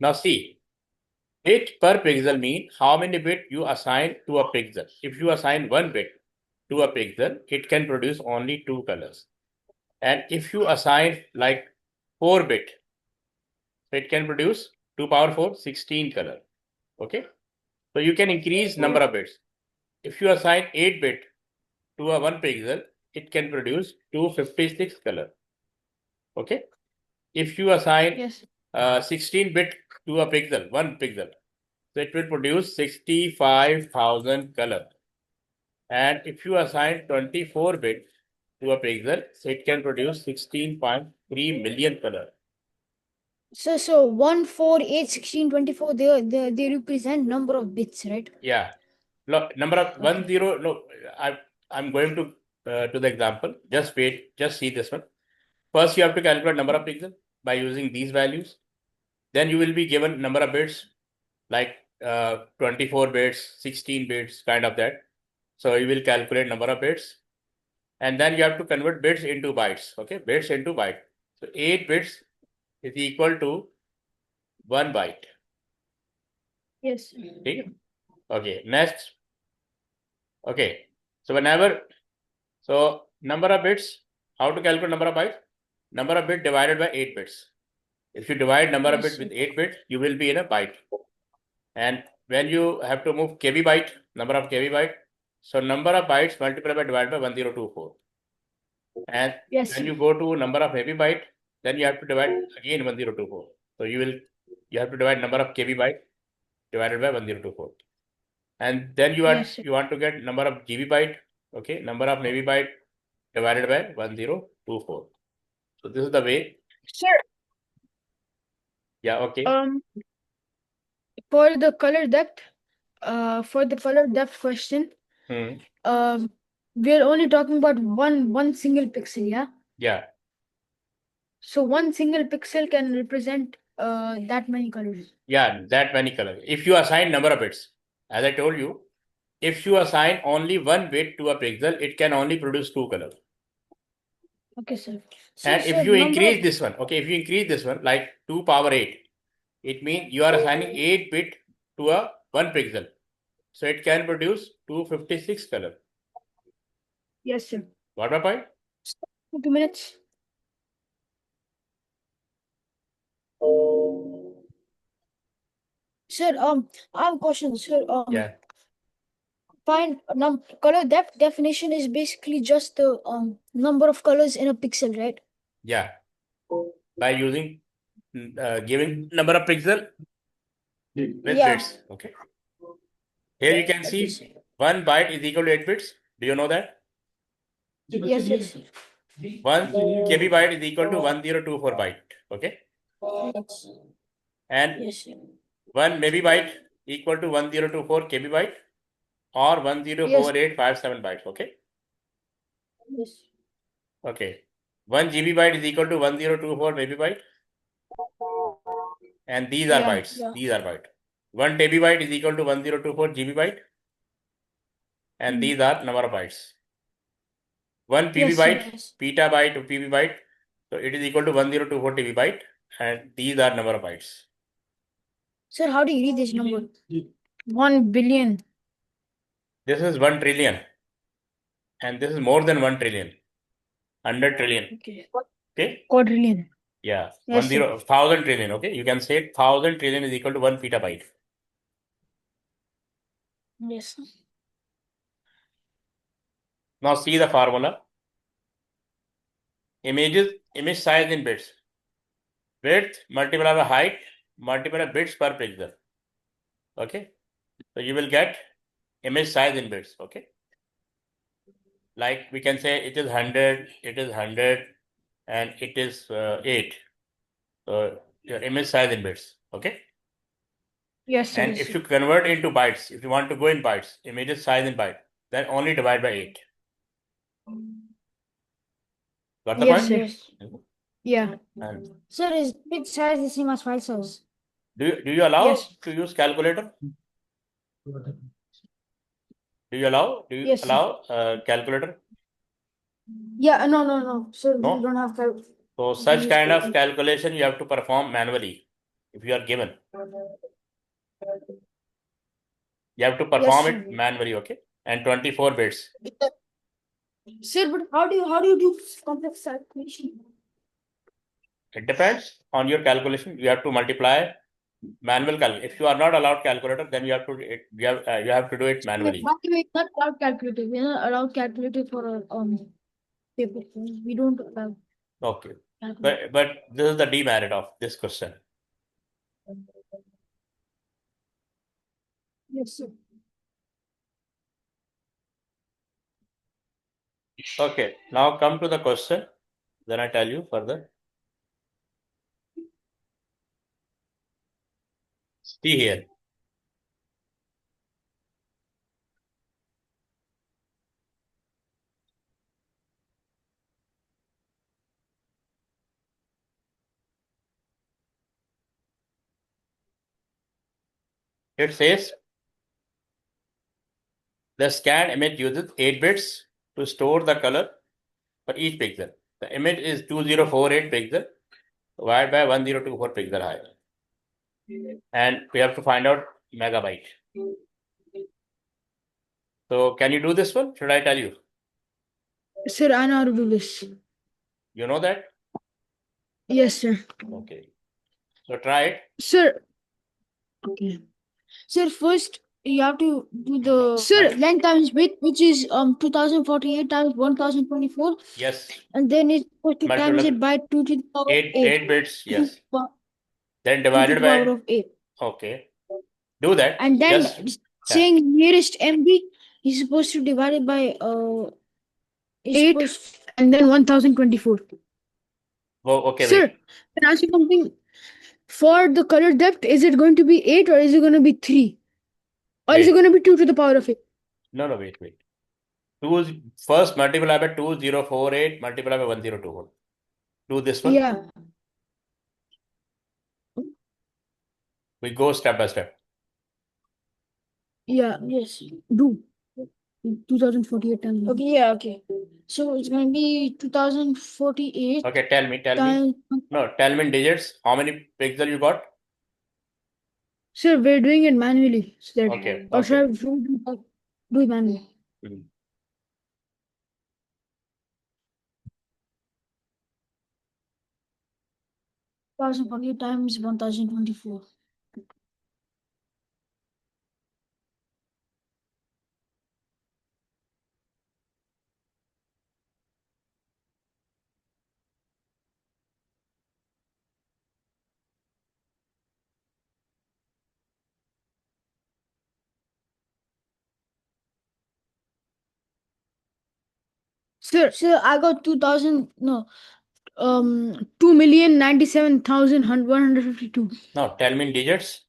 Now see, bit per pixel mean how many bit you assign to a pixel. If you assign 1 bit to a pixel, it can produce only 2 colors. And if you assign like 4 bit, so it can produce 2 power 4, 16 color. Okay. So you can increase number of bits. If you assign 8 bit to a 1 pixel, it can produce 256 color. Okay. If you assign 16 bit to a pixel, 1 pixel, so it will produce 65,000 color. And if you assign 24 bit to a pixel, so it can produce 16.3 million color. So 1, 4, 8, 16, 24, they represent number of bits, right? Yeah. Look, number of 10. No, I'm going to the example. Just wait. Just see this one. First, you have to calculate number of pixels by using these values. Then you will be given number of bits like 24 bits, 16 bits, kind of that. So you will calculate number of bits, and then you have to convert bits into bytes. Okay, bits into byte. So 8 bits is equal to 1 byte. Yes. Okay, next. Okay, so number of bits, how to calculate number of bytes? Number of bits divided by 8 bits. If you divide number of bits with 8 bits, you will be in a byte. And when you have to move KB byte, number of KB byte, so number of bytes multiplied by divided by 1024. And when you go to number of AB byte, then you have to divide again 1024. So you have to divide number of KB byte divided by 1024. And then you want to get number of GB byte, okay, number of MB byte divided by 1024. So this is the way. Sir. Yeah, okay. For the color depth question, we're only talking about one single pixel, yeah? Yeah. So one single pixel can represent that many colors. Yeah, that many colors. If you assign number of bits, as I told you, if you assign only 1 bit to a pixel, it can only produce 2 colors. Okay, sir. And if you increase this one, okay, if you increase this one like 2 power 8, it means you are assigning 8 bit to a 1 pixel. So it can produce 256 color. Yes, sir. What my point? 2 minutes. Sir, I have a question, sir. Yeah. Find color depth definition is basically just the number of colors in a pixel, right? Yeah. By using giving number of pixel with bits. Okay. Here you can see 1 byte is equal to 8 bits. Do you know that? Yes. 1 KB byte is equal to 1024 byte. Okay. And 1 MB byte equal to 1024 KB byte or 104857 bytes. Okay. Yes. Okay. 1 GB byte is equal to 1024 MB byte. And these are bytes. These are bytes. 1 TB byte is equal to 1024 GB byte. And these are number of bytes. 1 PB byte, petabyte or PB byte. So it is equal to 1024 TB byte. And these are number of bytes. Sir, how do you read this number? 1 billion. This is 1 trillion. And this is more than 1 trillion. 100 trillion. Okay. Quadrillion. Yeah. 1,000 trillion. Okay. You can say 1,000 trillion is equal to 1 petabyte. Yes. Now see the formula. Image size in bits. Width multiplied by height multiplied by bits per pixel. Okay. So you will get image size in bits. Okay. Like we can say it is 100, it is 100, and it is 8. So your image size in bits. Okay. Yes. And if you convert into bytes, if you want to go in bytes, image size in byte, then only divide by 8. Got the point? Yes. Yeah. Sir, is bit size the same as file size? Do you allow to use calculator? Do you allow calculator? Yeah, no. Sir, we don't have So such kind of calculation you have to perform manually if you are given. You have to perform Yes, it manually, okay? And 24 bits. sir, but how do you do complex calculation? It depends on your calculation. You have to multiply manual calculation. If you are not allowed calculator, then you have to you have to do it manually. By the way, not allowed calculator. We're not allowed calculator for paper. We don't allow Okay. calculator. But this is the demerit of this question. Yes, sir. Okay. Now come to the question. Then I tell you further. See here. It says the scanned image uses 8 bits to store the color for each pixel. The image is 2048 pixel divided by 1024 pixel high. And we have to find out megabyte. So can you do this one? Should I tell you? Sir, I know how to do this. You know that? Yes, sir. Okay. So try it. Sir. Okay. Sir, first you have to do the length times width, which is 2048 times 1024, Yes. and then it's supposed to times Multiple it by 2 to the power of 8 bits. Yes. Then 2 to divided the by. power of 8. Okay. Do that. And then Just saying nearest MB is supposed to divide it by 8 and then 1024. oh, okay. Sir, Wait. can I ask you something? For the color depth, is it going to be 8 or is it going to be 3? Or is it Wait. going to be 2 to the power of 8? No. Wait. First multiply by 2048 multiply by 1024. Do this one. Yeah. We go step by step. Yeah. Yes. Do. 2048 times. Okay. Yeah. Okay. So it's going to be 2048. Okay. Tell me. Times. No. Tell me in digits. How many pixel you got? Sir, we're doing it manually. So that, Okay. or Okay. should I do it manually? Mhm. 1048 times 1024. Sir, I got 2000. No, 2,097,152. Now tell me in digits.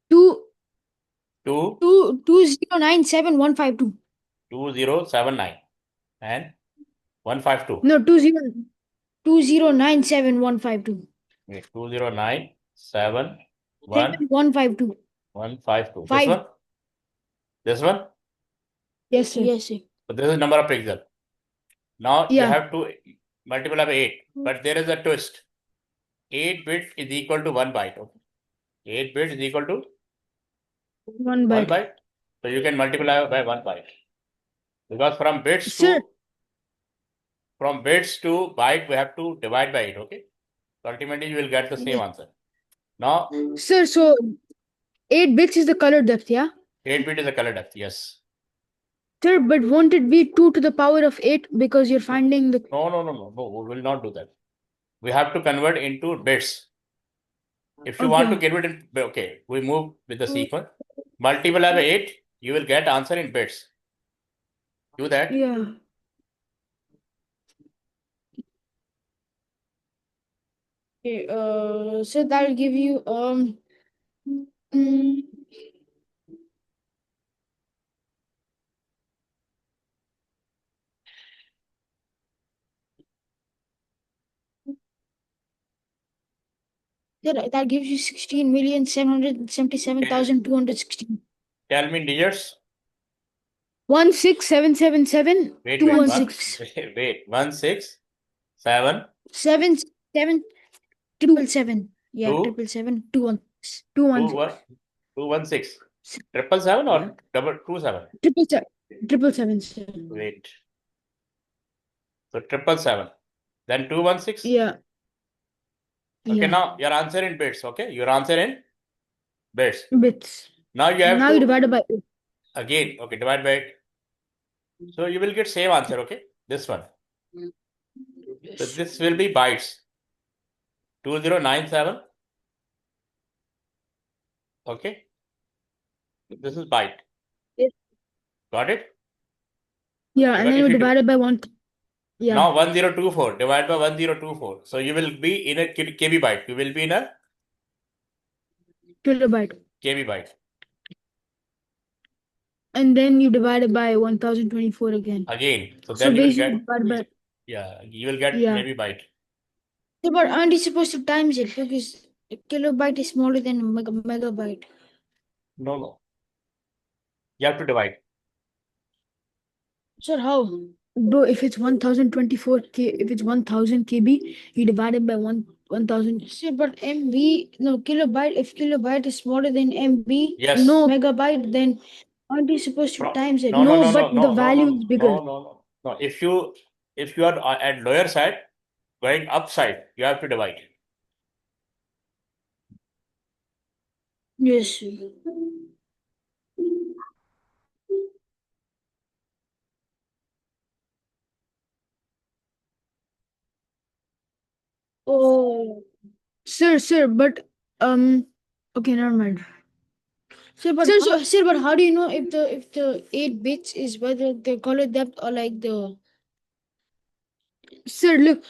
Two 2 two 2,097,152. 2079 and 152. No, 2,097,152. Okay. 209 7 1 152. 152. This Five. one. This one. Yes, sir. Yes, sir. So this is number of pixel. Now you Yeah. have to multiply by 8. But there is a twist. 8 bits is equal to 1 byte. Okay. 8 bits is equal to 1 1 byte. byte. So you can multiply by 1 byte. Because from bits Sir. to byte, we have to divide by 8. Okay. So ultimately you will get the same answer. Now Sir, so 8 bits is the color depth, yeah? 8 bit is the color depth. Yes. Sir, but won't it be 2 to the power of 8 because you're finding the... No. We will not do that. We have to convert into bits. If you want to get it in, okay, we move with the sequence. Multiply by 8, you will get answer in bits. Do that. Yeah. Okay, so that'll give you mm, that gives you 16,777,216. Tell me in digits. 16777 Wait. 216. Wait. 1 6 7 7 7 777. Yeah, Two? 777, 216, Two what? 216. 777 or double 27? 777, sir. Wait. So 777. Then 216. Yeah. Okay, Yeah. now your answer in bits. Okay, your answer in bits. Bits. Now you have Now you to divide it by 8. again. Okay, divide by 8. So you will get same answer. Okay, this one. So Yes. this will be bytes. 2097. Okay, this is byte. Yes. Got it? Yeah, and Because then if you you divide it by 1. Yeah. now 1024 divided by 1024. So you will be in a KB byte. You will be in a Kilobyte. KB byte. And then you divide it by 1024 again. Again. So So then you will basically get, divide by, you will get yeah. maybe byte. Yeah, but aren't you supposed to times it because a kilobyte is smaller than a megabyte? No, no. You have to divide. Sir, how? Bro, if it's 1024 if it's 1000 KB, you divide it by 1000. Sir, but MB, no, kilobyte, if kilobyte is smaller than MB, Yes. no megabyte, then aren't you supposed to times it? No, no, no, no, But no, the no, value no, is bigger. no, no, no. No. If you are at lower side, going upside, you have to divide. Yes. Oh. Sir, but okay, never mind. Sir, but how do you know if the 8 bits is whether the color depth or like the Sir, look,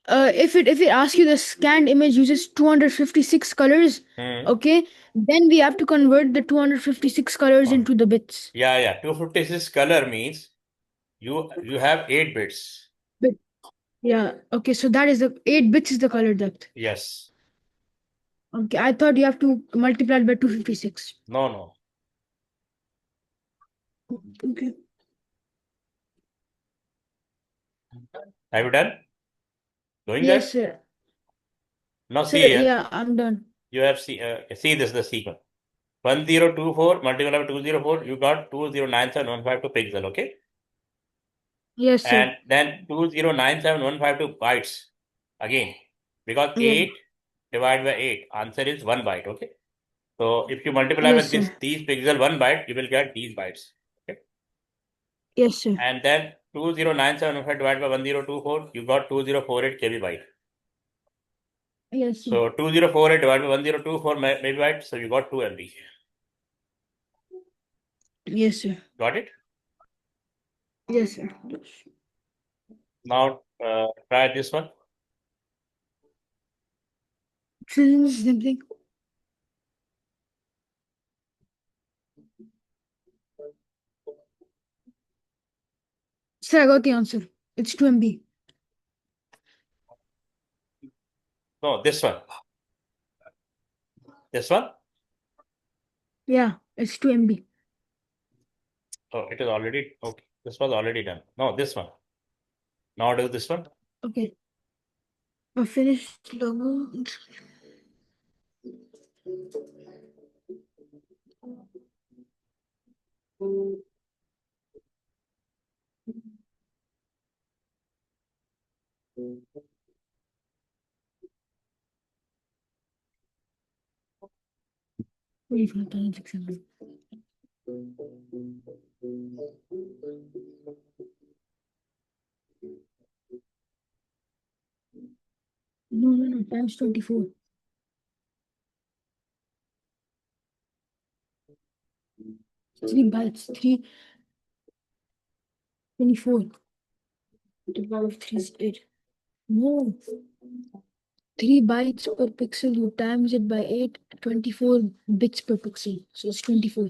if it asks you the scanned image uses 256 colors, okay, then we have to convert the 256 colors into the bits. Yeah. 256 color means you have 8 bits. Bit. Yeah, okay, so that is the 8 bits is the color depth. Yes. Okay, I thought you have to multiply it by 256. No, no. Okay. Have you done? Doing Yes, that? sir. Now Sir, see here. yeah, I'm done. You have see this the sequence. 1024 multiplied by 204, you got 2097152 pixel, okay? Yes, sir. And then 2097152 bytes again, because Yeah. 8 divided by 8, answer is 1 byte, okay? So if you multiply Yes, with sir. these pixel 1 byte, you will get these bytes, okay? Yes, sir. And then 2097152 divided by 1024, you got 2048 KB byte. Yes, sir. So 2048 divided by 1024 megabytes, so you got 2 MB. Yes, sir. Got it? Yes, sir. Now try this one. Same thing. Sir, I got the answer. It's 2 MB. No, this one. This one? Yeah, it's 2 MB. Oh, it is already, okay. This was already done. No, this one. Now do this one. Okay. A finished logo. Wait for 600. No, times 24. 3 bytes, 24. The power of 3 is 8. No. 3 bytes per pixel, you times it by 8, 24 bits per pixel. So it's 24.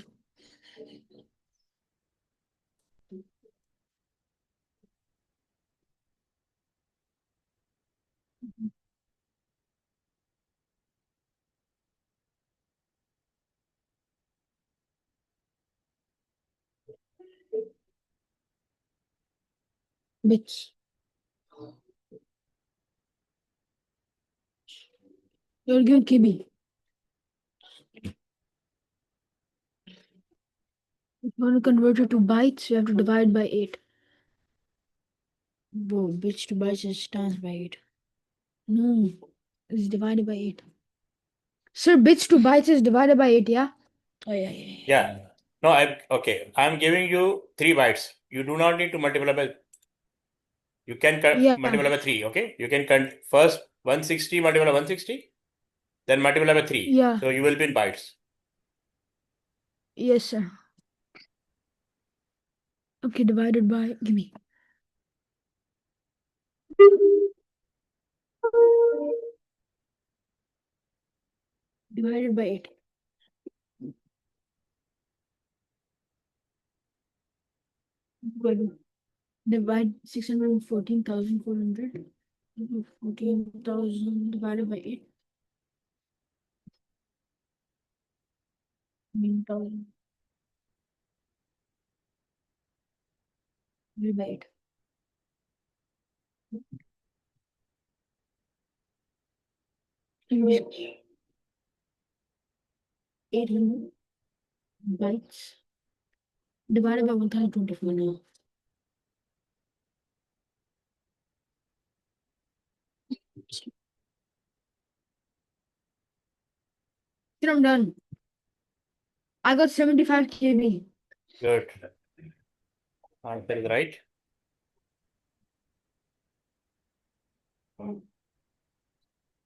Bits. You're given KB. If you want to convert it to bytes, you have to divide by 8. Whoa, bits to bytes is times by 8. No, it's divided by 8. Sir, bits to bytes is divided by 8, yeah? Oh, yeah. Yeah. No, okay. I'm giving you 3 bytes. You do not need to multiply by. You can Yeah. multiply by 3. Okay. You can first 160 multiply by 160, then multiply by 3. Yeah. So you will be in bytes. Yes, sir. Okay, divided by. Give me. Divided by 8. Good. Divide 614,400. 14,000 divided by 8. 14,000 divided by 8. You get 800 bytes divided by 1024 now. Then I'm done. I got 75 KB. Good. Answer is right.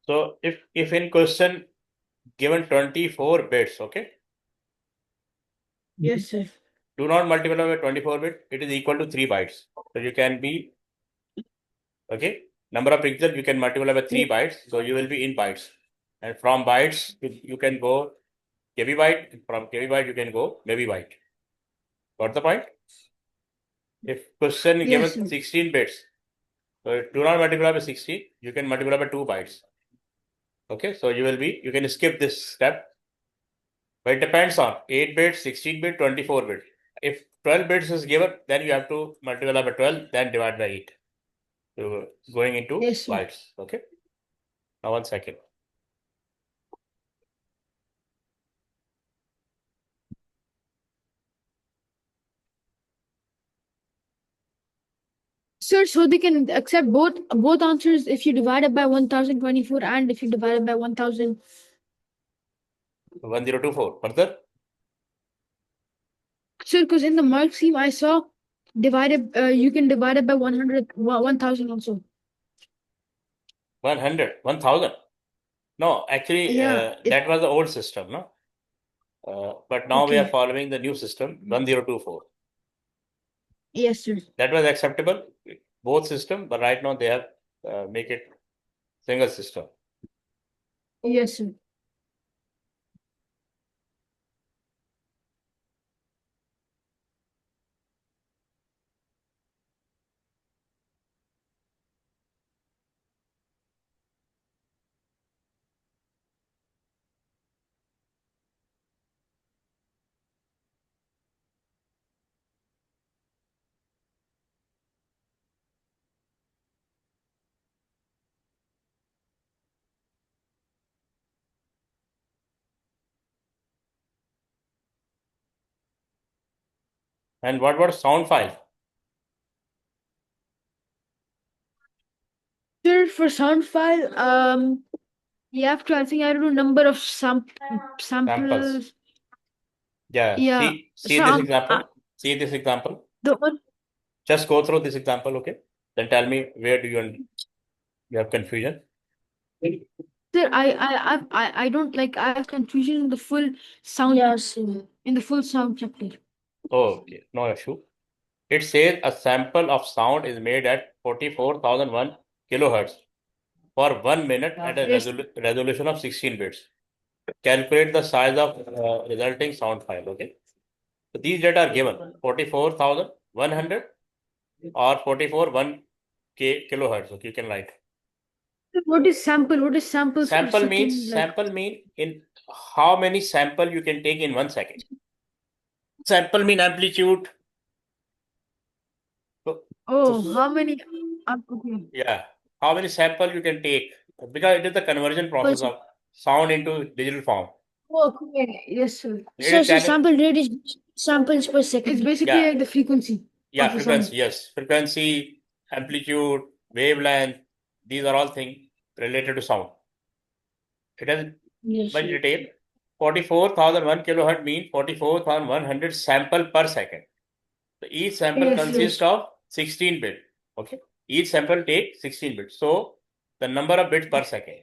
So if in question given 24 bits, okay, Yes, sir. do not multiply by 24 bit. It is equal to 3 bytes. So you can be, okay, number of pixels you can multiply by 3 bytes. So you will be in bytes. And from bytes, you can go KB byte. From KB byte, you can go maybe byte. Got the point? If question Yes, given sir. 16 bits, so do not multiply by 16. You can multiply by 2 bytes. Okay, so you can skip this step. But it depends on 8 bits, 16 bit, 24 bit. If 12 bits is given, then you have to multiply by 12, then divide by 8. So going into Yes, sir. bytes. Okay. Now 1 second. Sir, so they can accept both answers if you divide it by 1024 and if you divide it by 1000. 1024. Further? Sir, because in the mark scheme I saw divided, you can divide it by 1000 also. 100. 1000. No, actually, Yeah. that was the old system, no? But now we are Okay. following the new system, 1024. Yes, sir. That was acceptable, both system, but right now they have make it single system. Yes, sir. And what about sound file? Sir, for sound file, you have to, I think, I don't know, number of samples. Samples. Yeah. Yeah. See So this example. See this example. the one. Just go through this example, okay? Then tell me where do you have confusion. Sir, I don't like, I have confusion in the full sound. Yes. In the full sound chapter. Okay, no issue. It says a sample of sound is made at 44,001 kilohertz for 1 minute at a Yes. resolution of 16 bits. Calculate the size of resulting sound file. Okay. So these data are given 44,100 or 44 1 kilohertz. Okay, you can write. What is sample? What is samples per second? Like, Sample mean in how many sample you can take in 1 second. Sample mean amplitude. So, oh, so how many? Okay. yeah, how many sample you can take because it is the conversion Per process of second. sound into digital form. Okay, yes, sir. It So, is so channel. sample rate is samples per second. It's basically Yeah. like the frequency Yeah, of the sound. frequency, yes. Frequency, amplitude, wavelength, these are all things related to sound. It has Yes, much sir. detail. 44,001 kilohertz means 44,100 sample per second. So each sample Yes, consists yes. of 16 bits. Okay. Each sample takes 16 bits. So the number of bits per second.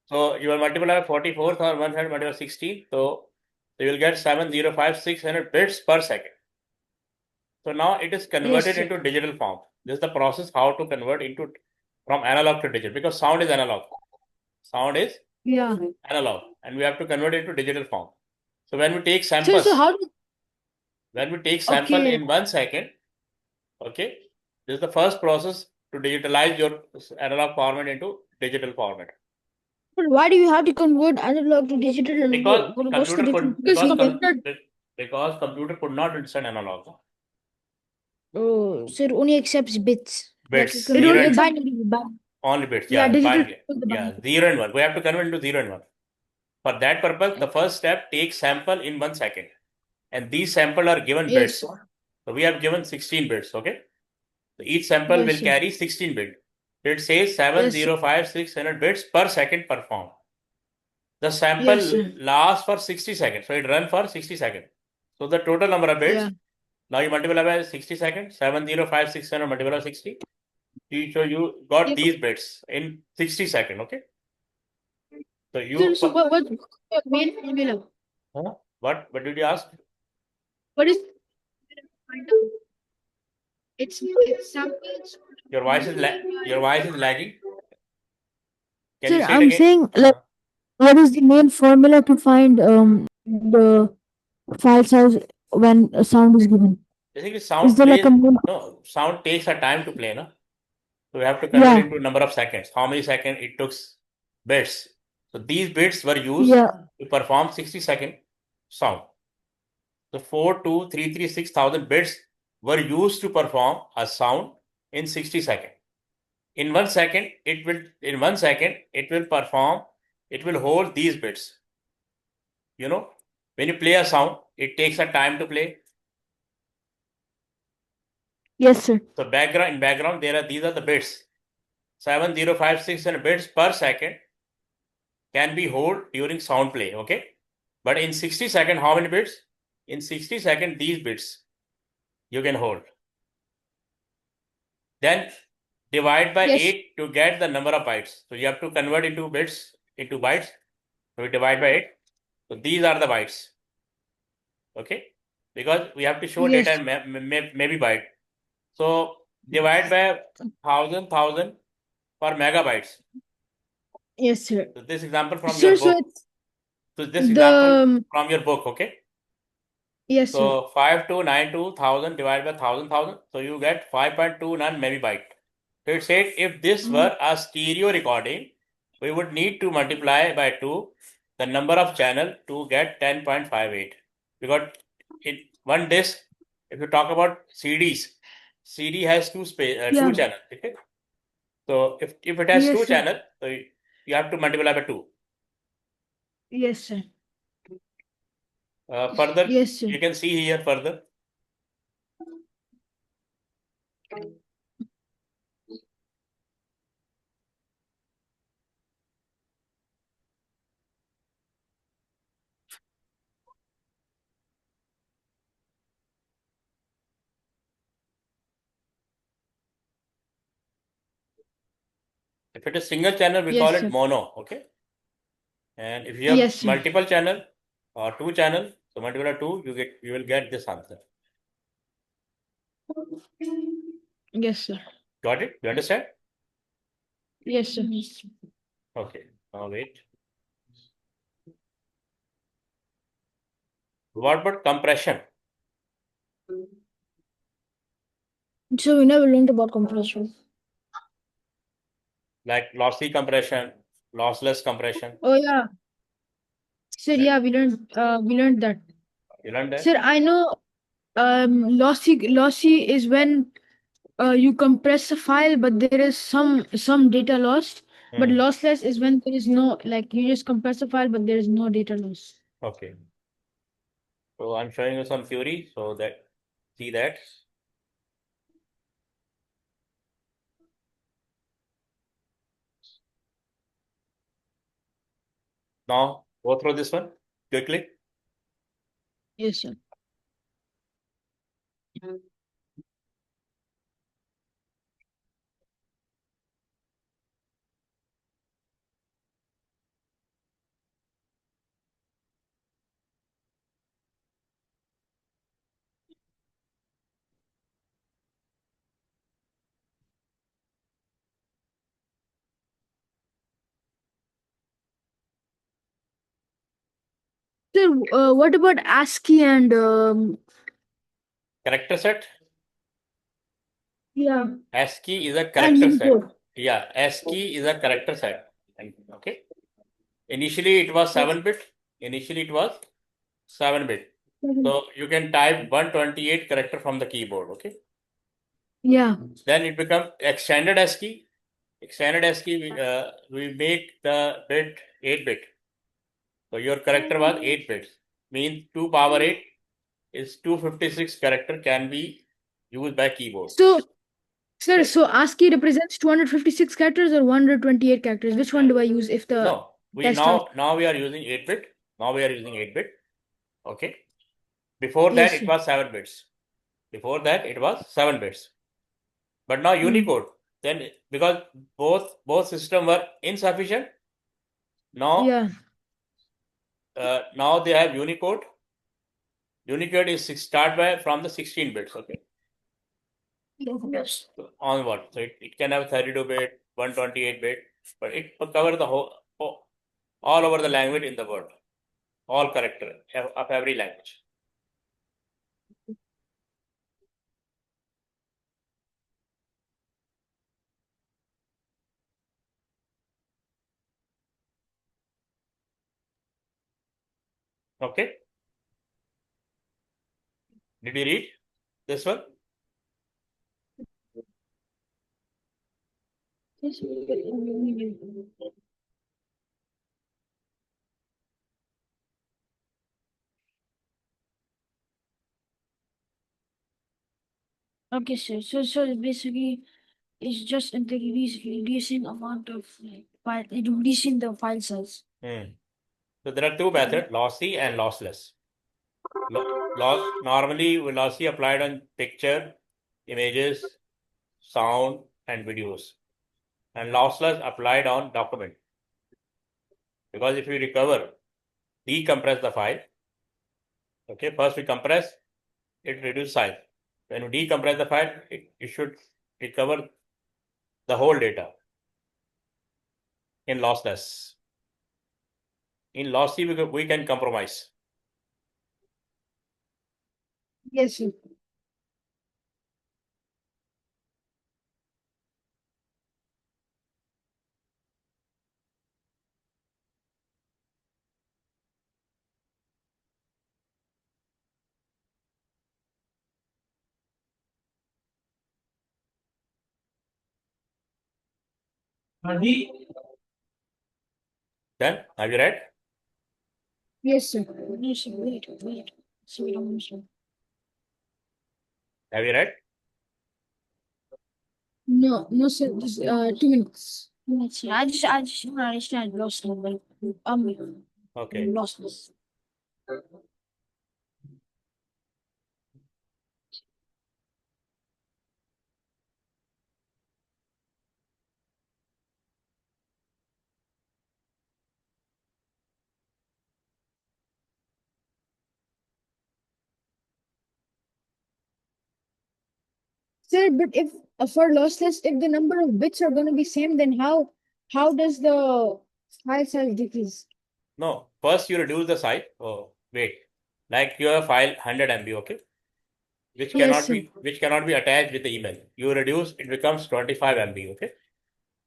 So you will multiply 44,100 multiplied by 16. So you will get 705,600 bits per second. So now it is converted Yes, sir. into digital form. This is the process how to convert into from analog to digital, because sound is analog. Sound is Yeah. analog, and we have to convert it to digital form. So when we take So, samples, so how do sample okay. in 1 second, okay, this is the first process to digitalize your analog format into digital format. But why do you have to convert analog to digital? And Because what's the computer difference? could Because computer. because computer could not understand analog Oh, so it only accepts bits. Like bits, it zero only and binary. only bits. Yeah, Yeah, digital. binary. Yeah, 0 and 1. We have to convert into 0 and 1. For that purpose, the first step takes sample in 1 second, and these sample are given Yes, bits. sir. So we have given 16 bits. Okay, so each sample Yes, will sir. carry 16 bits. It says Yes, sir. 705,600 bits per second performed. The Yes, sample sir. lasts for 60 seconds, so it runs for 60 seconds. So the total number of bits, Yeah. now you multiply by 60 seconds, 705,600 multiplied by 60. So you got Yeah. these bits in 60 seconds. Okay, so So, you so what your main formula? huh? What did you ask? What is it's samples. Your voice is lagging. Can you Sir, say it I'm again? saying like what is the main formula to find the file size when a sound is given? Basically, Is sound there like plays. a main? No, sound takes a time to play. No, so we have to convert Yeah. into number of seconds. How many seconds it took bits? So these bits were used Yeah. to perform 60-second sound. So 4,233,6,000 bits were used to perform a sound in 60 seconds. In 1 second, it will perform. It will hold these bits. You know, when you play a sound, it takes a time to play. Yes, sir. So background, these are the bits. 7,056 bits per second can be held during sound play. Okay, but in 60 seconds, how many bits? In 60 seconds, these bits you can hold. Then divide by Yes. 8 to get the number of bytes. So you have to convert into bits into bytes. So we divide by 8. So these are the bytes. Okay, because we have to show data Yes. in maybe byte. So divide by thousand for megabytes. Yes, sir. So this example from your Sir, so book. it's So this example the from your book, okay? yes, sir. So 5292,000 divided by 1,000. So you get 5.29 megabyte. So it said if this were a stereo recording, we would need to multiply by 2 the number of channel to get 10.58. Because in one disc, if you talk about CDs, CD has Yeah. two channels. Okay? So if it has Yes, two sir. channels, so you have to multiply by 2. Yes, sir. Further, Yes, sir. you can see here further. If it is single channel, we call Yes, it sir. mono. Okay. And if you have Yes, sir. multiple channel or two channel, so multiply 2, you will get this answer. Yes, sir. Got it? You understand? Yes, sir. Okay. Now wait. What about compression? So we never learned about compression. Like lossy compression, lossless compression. Oh yeah. Sir, Right. yeah, we learned that. You learned that? Sir, I know lossy is when you compress a file but there is some data lost, But lossless is when there is no, like, you just compress the file, but there is no data loss. Okay. So I'm showing you some theory so that see that. Now go through this one quickly. Yes, sir. Sir, what about ASCII and Character set. yeah, ASCII is a and character set. Unicode? Yeah, ASCII is a character set. Okay. Initially it was 7-bit. Initially it was 7-bit. So you can type 128 character from the keyboard. Okay. Yeah. Then it becomes extended ASCII. Extended ASCII, we make the bit 8-bit. So your character was 8 bits. Means 2 power 8 is 256 character can be used by keyboard. So, sir, Okay. so ASCII represents 256 characters or 128 characters. Which one do I use if the No, we test out? now we are using 8-bit. Now we are using 8-bit. Okay. Before that Yes, it sir. was 7 bits. Before that it was 7 bits. But now Unicode. Then because both system were insufficient, now Yeah. now they have Unicode. Unicode is start by from the 16 bits. Okay. Yes. Onward. So it can have 32-bit, 128-bit, but it will cover the whole all over the language in the world, all character of every language. Okay. Did you read this one? Okay, sir. So basically, it's just reducing amount of like file, reducing the file size. So there are two methods, lossy and lossless. Normally lossy applied on picture, images, sound, and videos, and lossless applied on document. Because if we decompress the file, okay, first we compress, it reduces size. When we decompress the file, it should recover the whole data in lossless. In lossy, we can compromise. Yes, sir. Then, have you read? Yes, sir. No, sir. Wait. So we don't understand. Have you read? No, sir. Just 2 minutes. 2 minutes. Yeah, I just don't understand lost number. Okay. Lossless. Sir, but if for lossless, if the number of bits are going to be same, then how does the file size decrease? No, first you reduce the size. Oh, wait. Like your file 100 MB, okay? Yes, sir. Which cannot be attached with the email. You reduce, it becomes 25 MB, okay?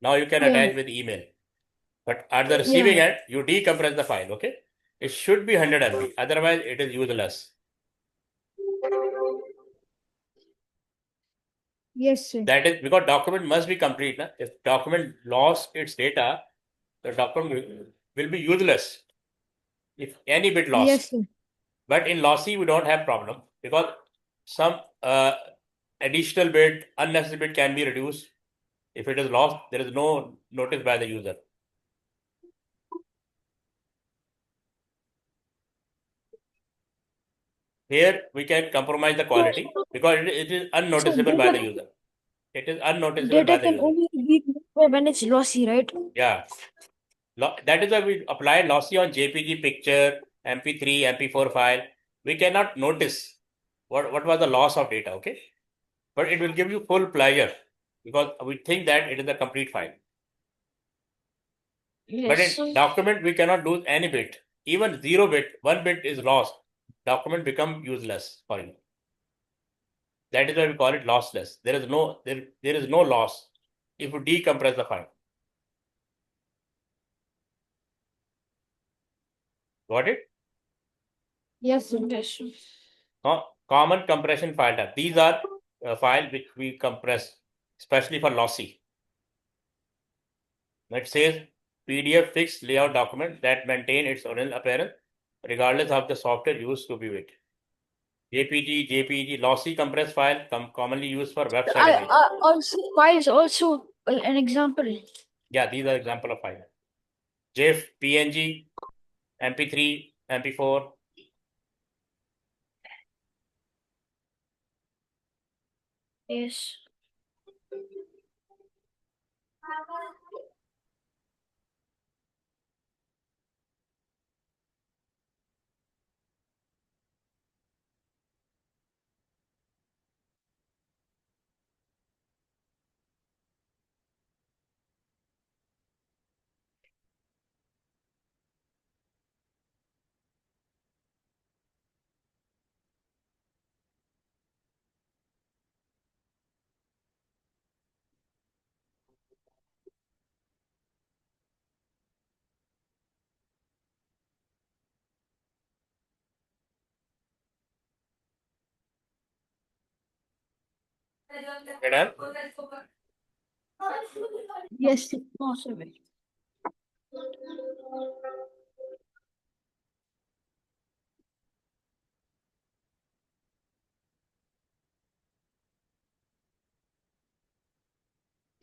Now you can Yeah. attach with email. But at the receiving Yeah. end, you decompress the file, okay? It should be 100 MB. Otherwise, it is useless. Yes, sir. That is because document must be complete. Na? If document lost its data, the document will be useless if any bit Yes, lost. sir. But in lossy, we don't have problem because some additional bit, unnecessary bit can be reduced. If it is lost, there is no notice by the user. Here we can compromise the quality because it is So unnoticeable by the user. It is unnoticeable by data the can user. only be when it's lossy, right? Yeah. That is why we apply lossy on JPG picture, MP3, MP4 file. We cannot notice what was the loss of data, okay? But it will give you full pleasure because we think that it is a complete file. But in Yes. document, we cannot lose any bit. Even 0 bit, 1 bit is lost. Document become useless for you. That is why we call it lossless. There is no loss if you decompress the file. Got it? Yes, sir. Yes. Common compression file type. These are files which we compress, especially for lossy. It says PDF fixed layout document that maintain its original appearance regardless of the software used to view it. JPG, lossy compressed file commonly used for website image. Also, why is also an example? Yeah, these are example of file. JIF, PNG, MP3, MP4. Yes. Madam, Yes. No, sir.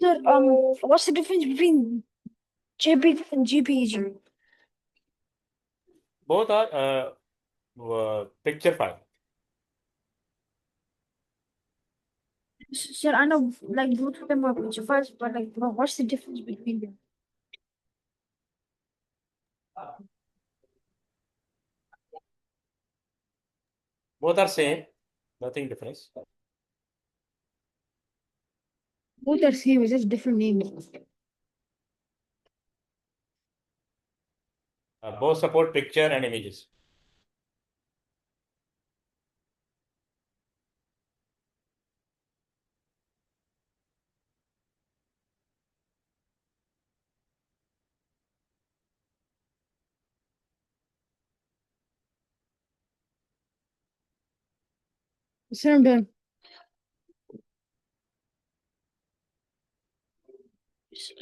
Sir, what's the difference between JPEG and JPEG? both are picture file. Sir, I know like both of them are picture files, but like, what's the difference between them? Both are same, nothing difference. Both are same, it's just different names. Both support picture and images. Sir, I'm done.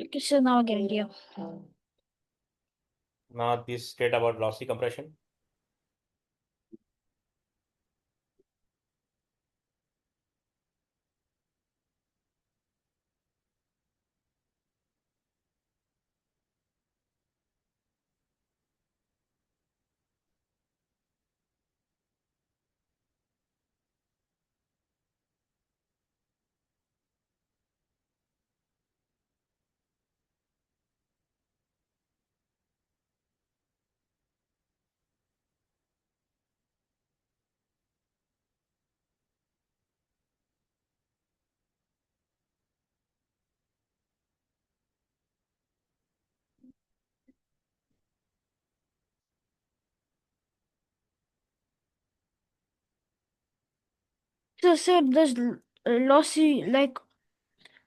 Okay, so now I get it. Yeah. Now this state about lossy compression. So, sir, lossy like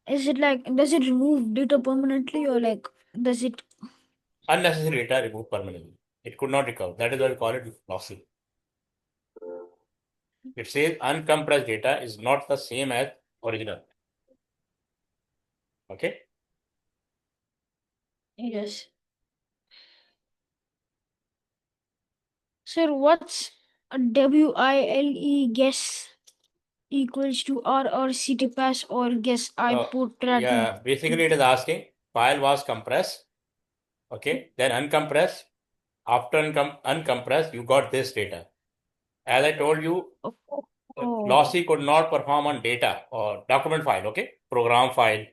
is it like does it remove data permanently or like does it? Unnecessary data removed permanently. It could not recover. That is why we call it lossy. It says uncompressed data is not the same as original. Okay. Yes. Sir, what's a WILE guess equals to R or city pass or guess I put tracking? Yeah, basically it is asking file was compressed, okay, then uncompressed. After uncompressed, you got this data. As I told you, Oh, lossy could not perform on data or document file, okay, program file.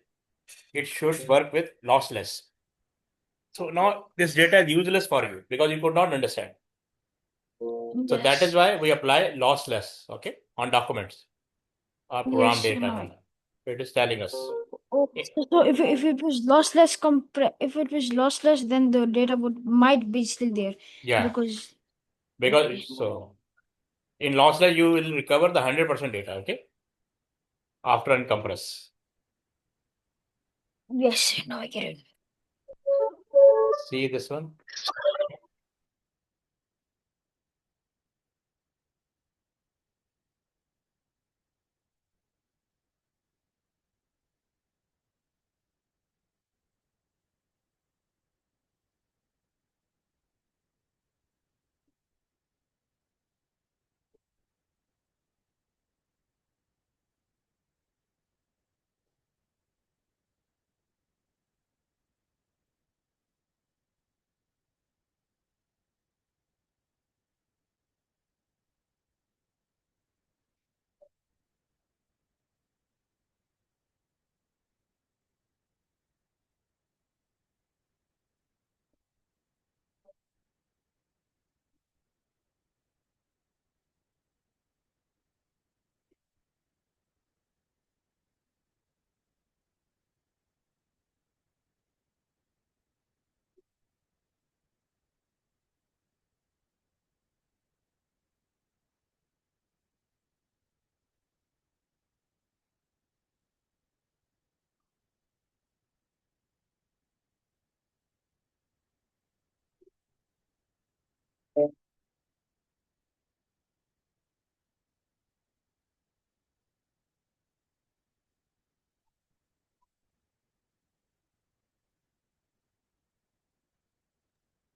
It should work with lossless. So now this data is useless for you because you could not understand. So that is yes. why we apply lossless, okay, on documents or program Yes. data. It is telling us. Oh, so if it was if it was lossless, then the data would might be still there Yeah, because okay. because so in lossless you will recover the 100% data, okay, after uncompress. Yes, now I get it. See this one.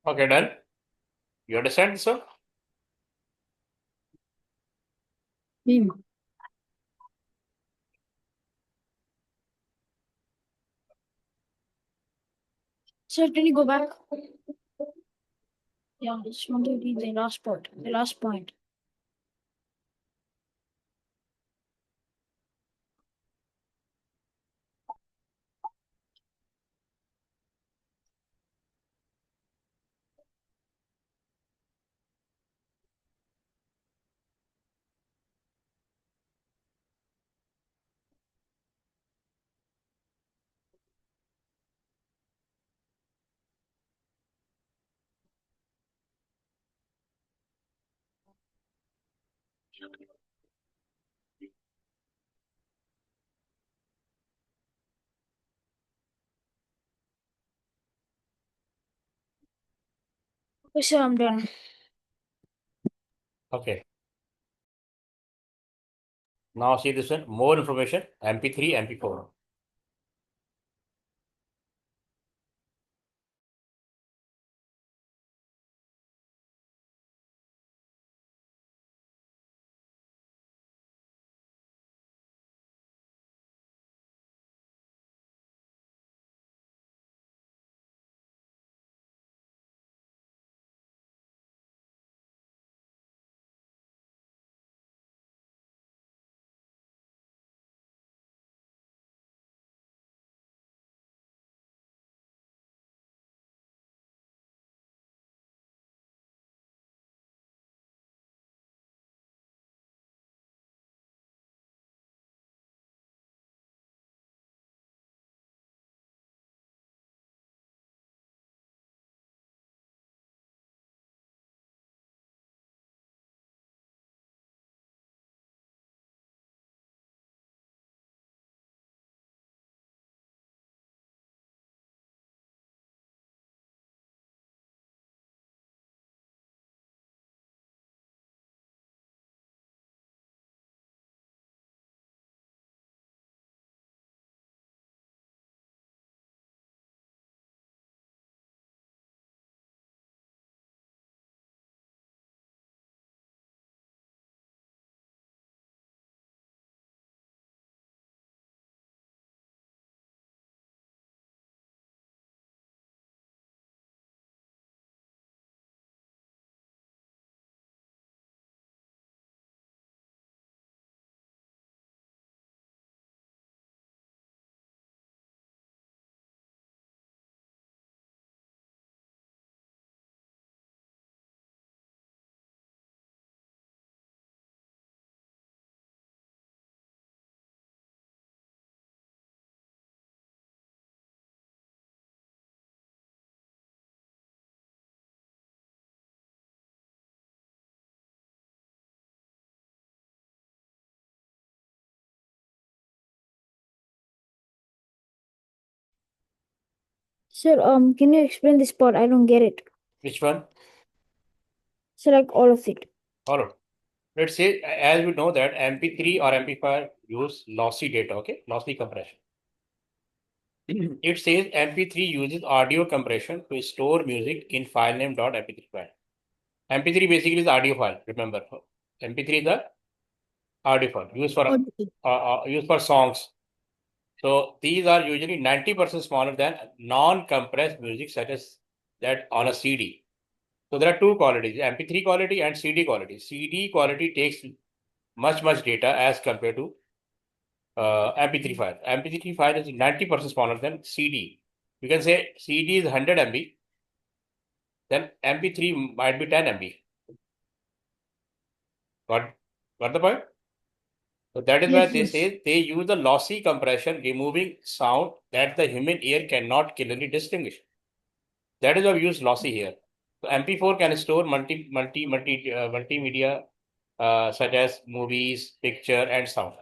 Okay, done. You understand this one? Hmm. Sir, can you go back? Yeah, I just want to read the last part. The last point. Okay, sir, I'm done. Okay. Now see this one. More information. MP3, MP4. Sir, can you explain this part? I don't get it. Which one? So like all of it. All right. Let's say, as we know that MP3 or MP5 use lossy data, okay? Lossy compression. It says MP3 uses audio compression to store music in file name .mp3 file. MP3 basically is audio file, remember. MP3 is the audio file used for songs. So these are usually 90% smaller than non-compressed music such as that on a CD. So there are two qualities, MP3 quality and CD quality. CD quality takes much data as compared to MP3 file. MP3 file is 90% smaller than CD. You can say CD is 100 MB, then MP3 might be 10 MB. Got the point? So that is why Yes, they yes. say they use a lossy compression, removing sound that the human ear cannot clearly distinguish. That is why we use lossy here. So MP4 can store multimedia such as movies, picture, and sound.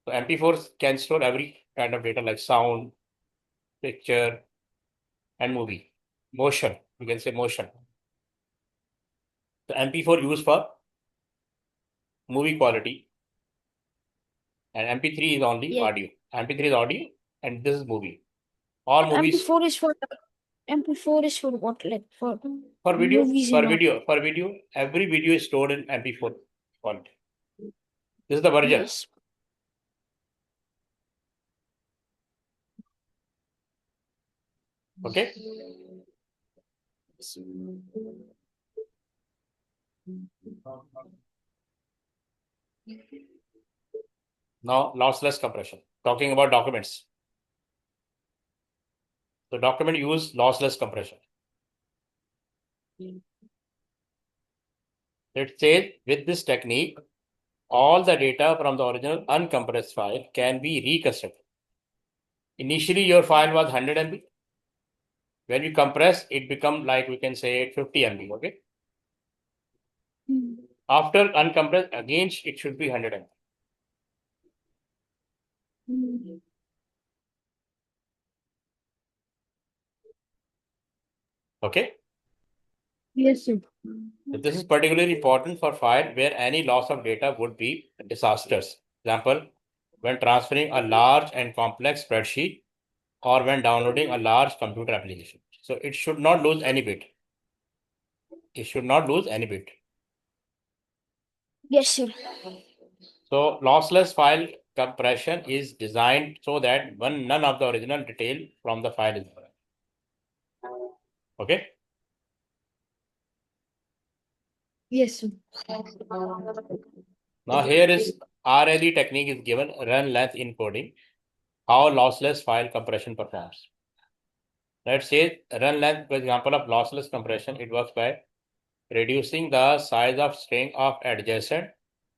So MP4 can store every kind of data like sound, picture, and movie. Motion, you can say motion. So MP4 used for movie quality, and MP3 is only Yes. audio. MP3 is audio, and this is movie. All movies MP4 is for MP4 is for what? Like for for video, movies for and all. video, for video. Every video is stored in MP4 quality. This is the version. Yes. Okay. Now, lossless compression. Talking about documents. The document use lossless compression. It says with this technique, all the data from the original uncompressed file can be reconstructed. Initially, your file was 100 MB. When you compress, it become like we can say 50 MB. Okay. After uncompressed, again it should be 100 MB. Okay. Yes, sir. So this is particularly important for file where any loss of data would be disastrous. Example, when transferring a large and complex spreadsheet or when downloading a large computer application. So it should not lose any bit. It should not lose any bit. Yes, sir. So lossless file compression is designed so that none of the original detail from the file is there. Okay. Yes, sir. Now here is RLE technique is given, run length encoding, how lossless file compression performs. Let's say run length, for example of lossless compression, it works by reducing the size of string of adjacent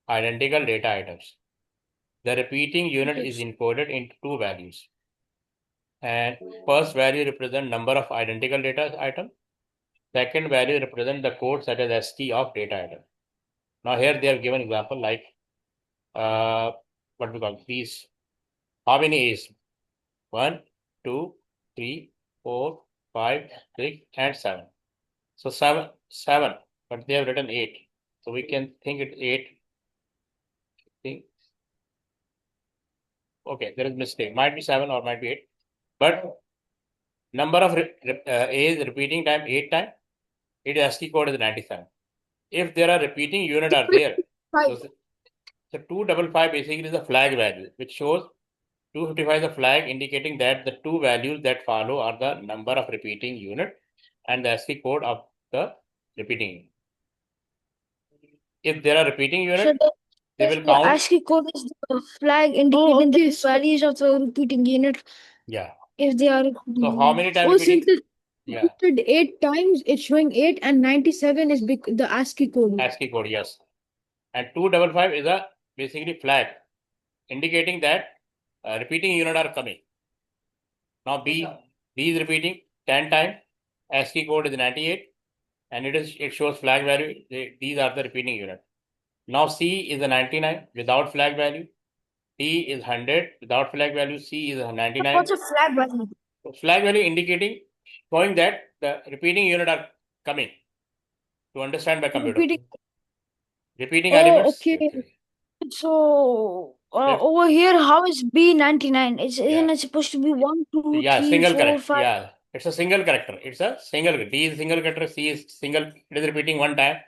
identical data items. The repeating unit is encoded into two values. And first value represents number of identical data item. Second value represents the code such as ST of data item. Now here they have given example like what we call these. How many A's? 1, 2, 3, 4, 5, 6, and 7. So 7, but they have written 8. So we can think it's 8. Think, okay, there is mistake. Might be 7 or might be 8. But number of A's repeating time 8 times, its ASCII code is 97. If there are repeating unit are there, so 255 basically is a flag value, which shows 255 is a flag indicating that the two values that follow are the number of repeating unit and the ASCII code of the repeating unit. If there are repeating unit, they will The count. ASCII code is the flag indicating the values of the repeating unit. Yeah. If they are. So how many times Since repeating? Yeah. it 8 times, it's showing 8 and 97 is the ASCII code. ASCII code, yes. And 255 is a basically flag indicating that repeating unit are coming. Now B is repeating 10 times. ASCII code is 98 and it shows flag value. These are the repeating unit. Now C is a 99 without flag value. D is 100 without flag value. C is a 99. What's a flag value? So flag value indicating, showing that the repeating unit are coming to understand by computer. Repeating Oh, elements. okay. So If, over here, how is B99? Isn't yeah, it supposed to be 1, 2, yeah, 3, single 4, correct. 5? Yeah, it's a single character. It's a single. D is single character. C is single. It is repeating one time.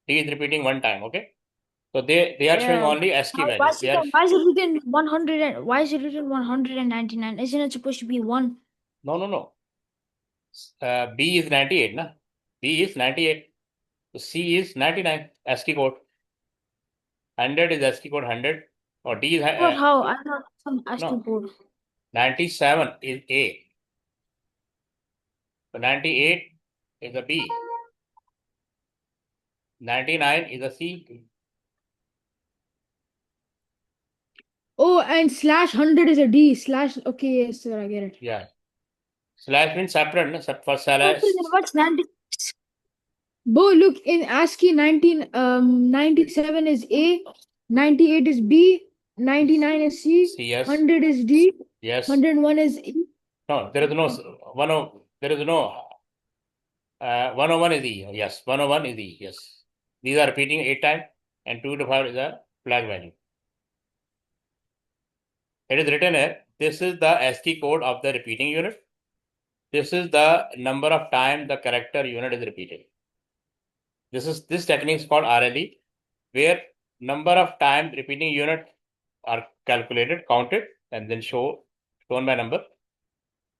D is repeating one time. Okay. So they are showing Yeah. only ASCII Why values. is They it are, why is it written 100 and why is it written 199? Isn't it supposed to be 1? no. B is 98, na? B is 98. So C is 99. ASCII code. 100 is ASCII code 100. Or D is But how? I thought some ASCII no. code. 97 is A. So 98 is a B. 99 is a C. Oh, and slash 100 is a D. Slash. Okay, yes, sir, I get it. Yeah. Slash means separate, no? For slash. Okay, then what's 96? Bo, look, in ASCII 97 is A, 98 is B, 99 is C, C, yes. 100 is D, Yes. 101 is E. No, there is no there is no 101 is E. Yes. 101 is E. Yes. These are repeating 8 times and 2 to 5 is a flag value. It is written here. This is the ASCII code of the repeating unit. This is the number of times the character unit is repeated. This technique is called RLE, where number of times repeating unit are calculated, counted, and then shown by number.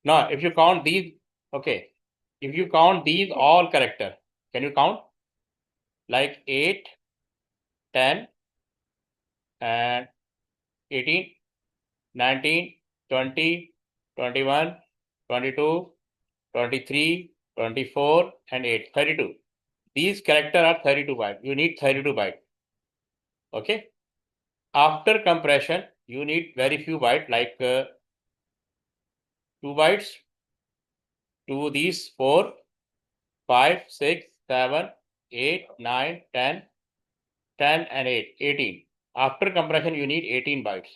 Now, if you count these, okay, if you count these all character, can you count? Like 8, 10, and 18, 19, 20, 21, 22, 23, 24, and 8, 32. These characters are 32 bytes. You need 32 bytes. Okay. After compression, you need very few bytes, like 2 bytes to these 4, 5, 6, 7, 8, 9, 10, 10 and 8, 18. After compression, you need 18 bytes.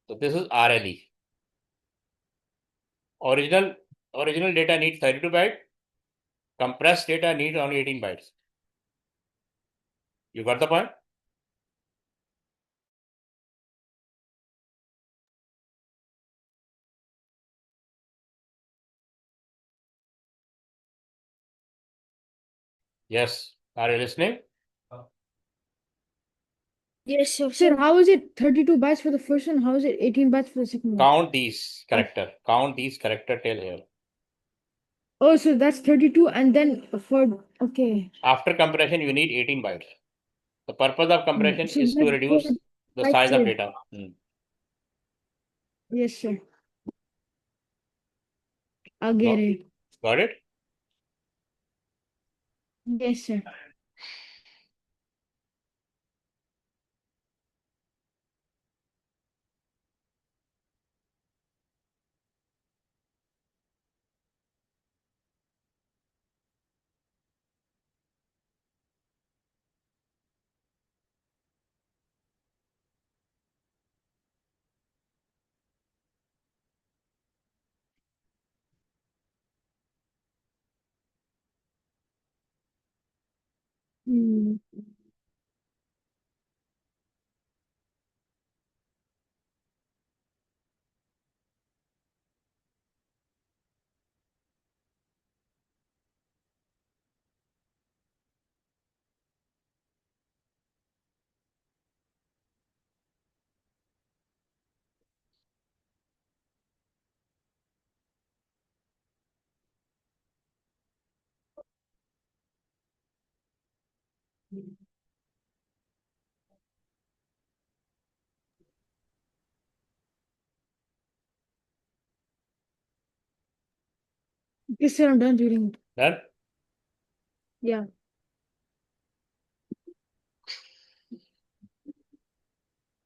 So this is RLE. Original original data needs 32 bytes. Compressed data needs only 18 bytes. You got the point? Yes. Are you listening? Yes, sir. Sir, how is it 32 bytes for the first one? How is it 18 bytes for the second one? Count these character. Count these character till here. Oh, so that's 32 and then for, okay. After compression, you need 18 bytes. The purpose of compression So is to that's four reduce the bytes size of here. data. Yes, sir. I get No? it. Got it? Yes, sir. Hmm. Yes, sir, I'm done reading it. Done? Yeah.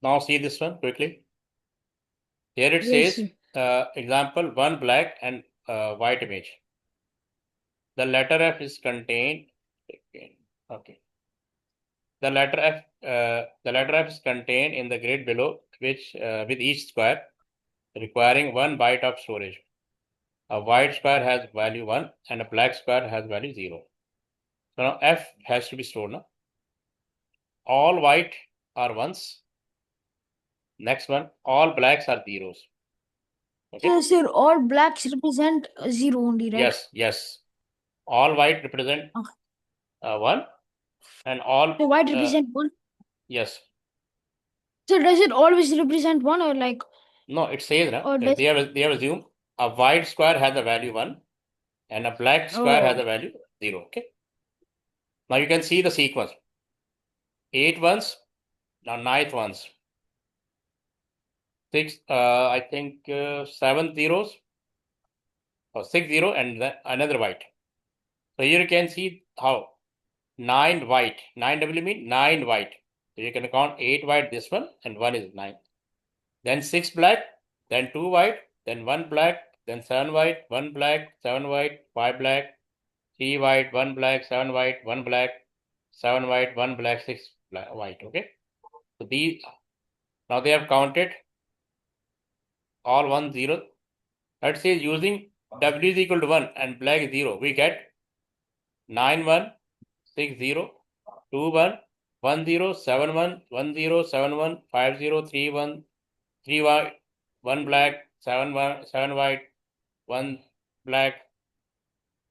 Now see this one quickly. Here it Yes, says, sir. example, one black and white image. The letter F is contained. Okay. The letter F is contained in the grid below, which with each square. requiring 1 byte of storage. A white square has value 1 and a black square has value 0. So now F has to be stored now. All white are ones. Next one, all blacks are zeros. Okay. So, sir, all blacks represent 0 only, right? Yes, yes. All white represent Okay. 1 and all So white represent 1. yes. So does it always represent 1 or like? No, it says Or that does they have assumed a white square has a value 1 and a black square has a value 0. Okay. Now you can see the sequence. 8 ones, now 9th ones. 6, I think 7 zeros or 6 0 and then another white. So here you can see how 9 white, 9 W mean 9 white. So you can count 8 white this one and 1 is 9. Then 6 black, then 2 white, then 1 black, then 7 white, 1 black, 7 white, 5 black, 3 white, 1 black, 7 white, 1 black, 7 white, 1 black, 6 black, white. Okay. So these, now they have counted all 1 0. Let's say using W is equal to 1 and black is 0, we get 9 1 6 0 2 1 1 0 7 1 1 0 7 1 5 0 3 1 3 white 1 black 7 1 7 white 1 black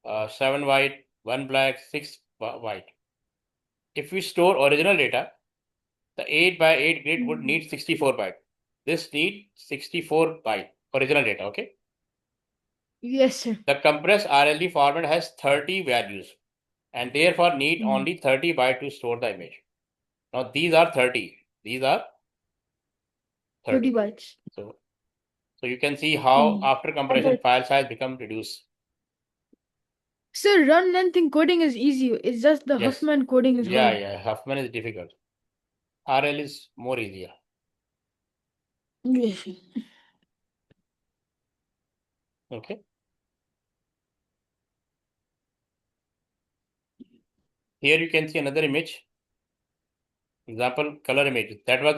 7 white 1 black 6 white. If we store original data, the 8 by 8 grid would need 64 byte. This need 64 byte original data. Okay. yes, sir. The compressed RLD format has 30 values and therefore need only 30 byte to store the image. Now these are 30. These are 30 bytes. So you can see how after compression file size become reduced. Sir, run length encoding is easy. It's just the Yes. Huffman coding is hard. Yeah, Huffman is difficult. RL is more easier. Yes. Okay. Here you can see another image. Example, color image. That was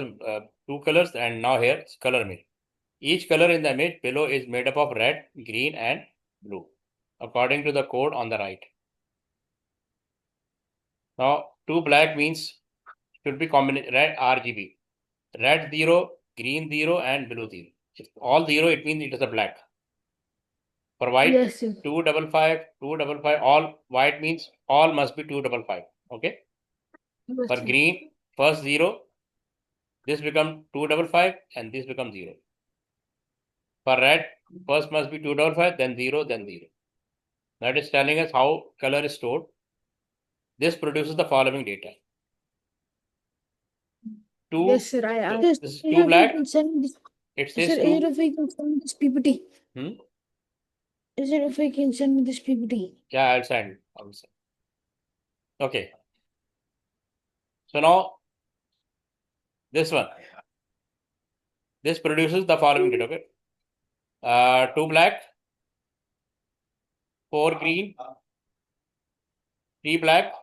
2 colors and now here it's color image. Each color in the image below is made up of red, green and blue according to the code on the right. Now 2 black means should be combination red RGB. Red 0, green 0 and blue 0. If all 0 it means it is a black. For white, yes, sir. 255, 255, all white means all must be 255. Okay. Yes, For sir. green, first 0, this become 255 and this becomes 0. For red, first must be 255, then 0, then 0. That is telling us how color is stored. This produces the following data. Yes, sir. This is 2 black. It says Sir, 2. is it if we can send me this PPT? Is it if we can send me this PPT? Yeah, I'll send. Okay. So now this one. This produces the following data. Okay. 2 black, 4 green, 3 black,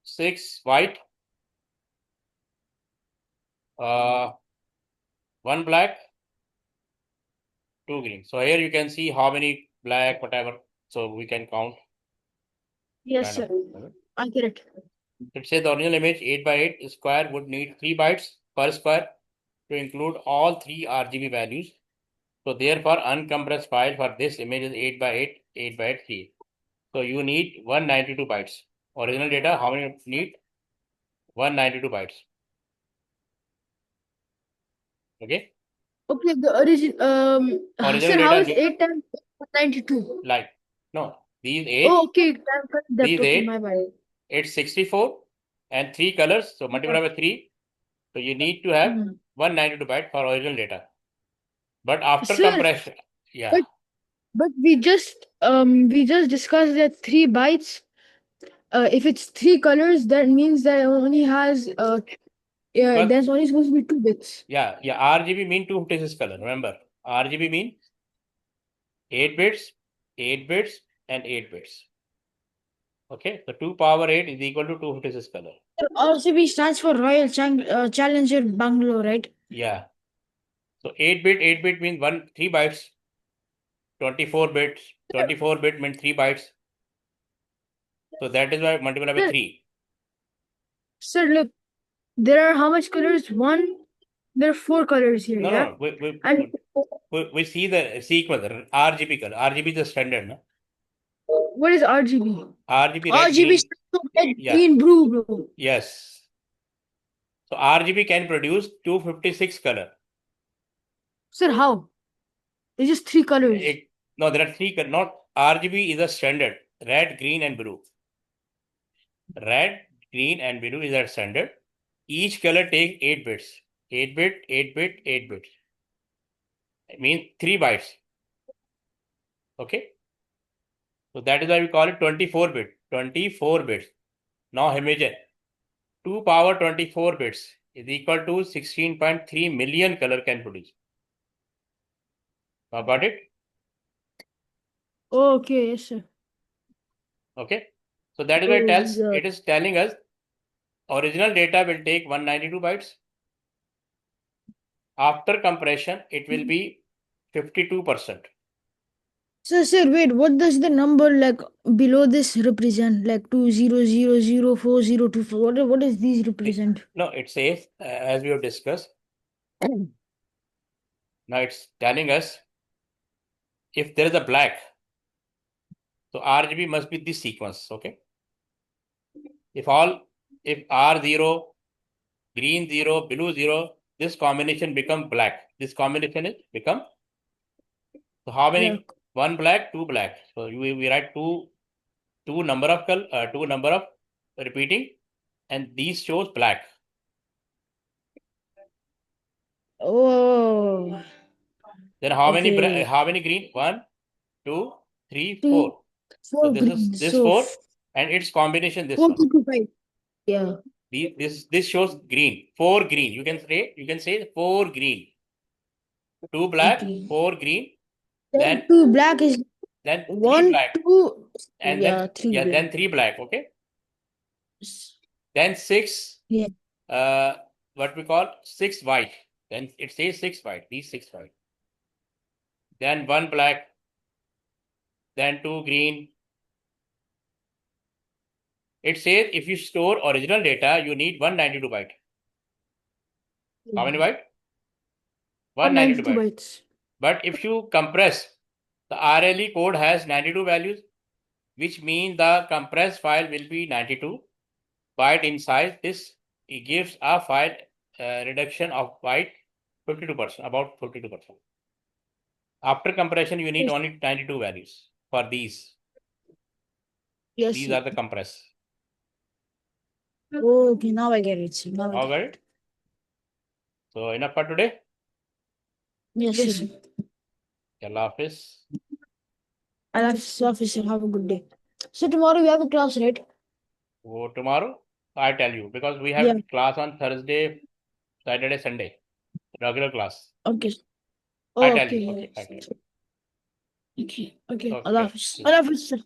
6 white, 1 black, 2 green. So here you can see how many black, whatever. So we can count. Yes, sir. I get it. It says the original image 8 by 8 square would need 3 bytes per square to include all 3 RGB values. So therefore, uncompressed file for this image is 8 by 8, 8 by 8, 3. So you need 192 bytes. Original data, how many need? 192 bytes. Okay. Okay, the original sir, how is 8 times 92? Like, no, these 8. Oh, okay. These okay, 8. my bad. It's 64 and 3 colors. So multiply by 3. So you need to have 192 byte for original data. But after compression, yeah. But we just discussed that 3 bytes. If it's 3 colors, that means that it only has there's only supposed to be 2 bits. Yeah. RGB mean 256 color. Remember, RGB mean 8 bits, 8 bits, and 8 bits. Okay, so 2 power 8 is equal to 256 color. RCB stands for Royal Challenger Bangalore, right? Yeah. So 8 bit means 3 bytes. 24 bit means 3 bytes. So that is why multiply by 3. Sir, look, there are how much colors? There are 4 colors here, No, yeah? no, And we see the sequence, RGB color. RGB is the standard, no? what is RGB? RGB, red, RGB green. stands for red, Yeah, green, blue, bro. yes. So RGB can produce 256 color. Sir, how? There's just 3 colors. No, there are 3 color. Not RGB is a standard. Red, green, and blue. Red, green, and blue is a standard. Each color takes 8 bits. 8 bit, 8 bit, 8 bits. It means 3 bytes. Okay. So that is why we call it 24 bit. 24 bits. Now imagine 2 power 24 bits is equal to 16.3 million color can produce. Now got it? Okay, yes, sir. Okay. So that is why it is telling us original data will take 192 bytes. After compression, it will be 52%. Sir, wait, what does the number like below this represent? Like 20004024. What does these represent? No, it says, as we have discussed, now it's telling us if there is a black, so RGB must be this sequence. Okay. If R0, green 0, blue 0, this combination become black. This combination is become. So how many? Black. One black, two black. So we write two number of repeating, and these shows black. Oh, Then how many okay. how many green? 1, 2, 3, Two, 4. So four this is green. this So 4, and its combination this four one. to 5. Yeah. This shows green. 4 green. You can say 4 green. 2 black, Okay. 4 green. Then Then two black is then 3 one, black, two. and then Yeah, three yeah, black. then 3 black. Okay. Then 6. Yeah. Uh, what we call 6 white. Then it says 6 white. These 6 white. Then 1 black. Then 2 green. It says if you store original data, you need 192 byte. How many byte? 192 192 byte. bytes. But if you compress, the RLE code has 92 values, which means the compressed file will be 92 byte in size. This gives a file reduction of byte 52%, about 52%. After compression, you need Yes. only 92 values for these. Yes, These sir. are the compress. Okay, now I get it, sir. Now I All get right. it. So enough for today. Yes, sir. Allah Hafiz. I love officer. Have a good day. So tomorrow we have a class, right? So tomorrow, I tell you, because we have Yeah. class on Thursday, Saturday, Sunday, regular class. Okay. I tell you. Okay. Okay, I tell you. Okay. Okay. Allah Okay. Hafiz. Allah Hafiz, sir.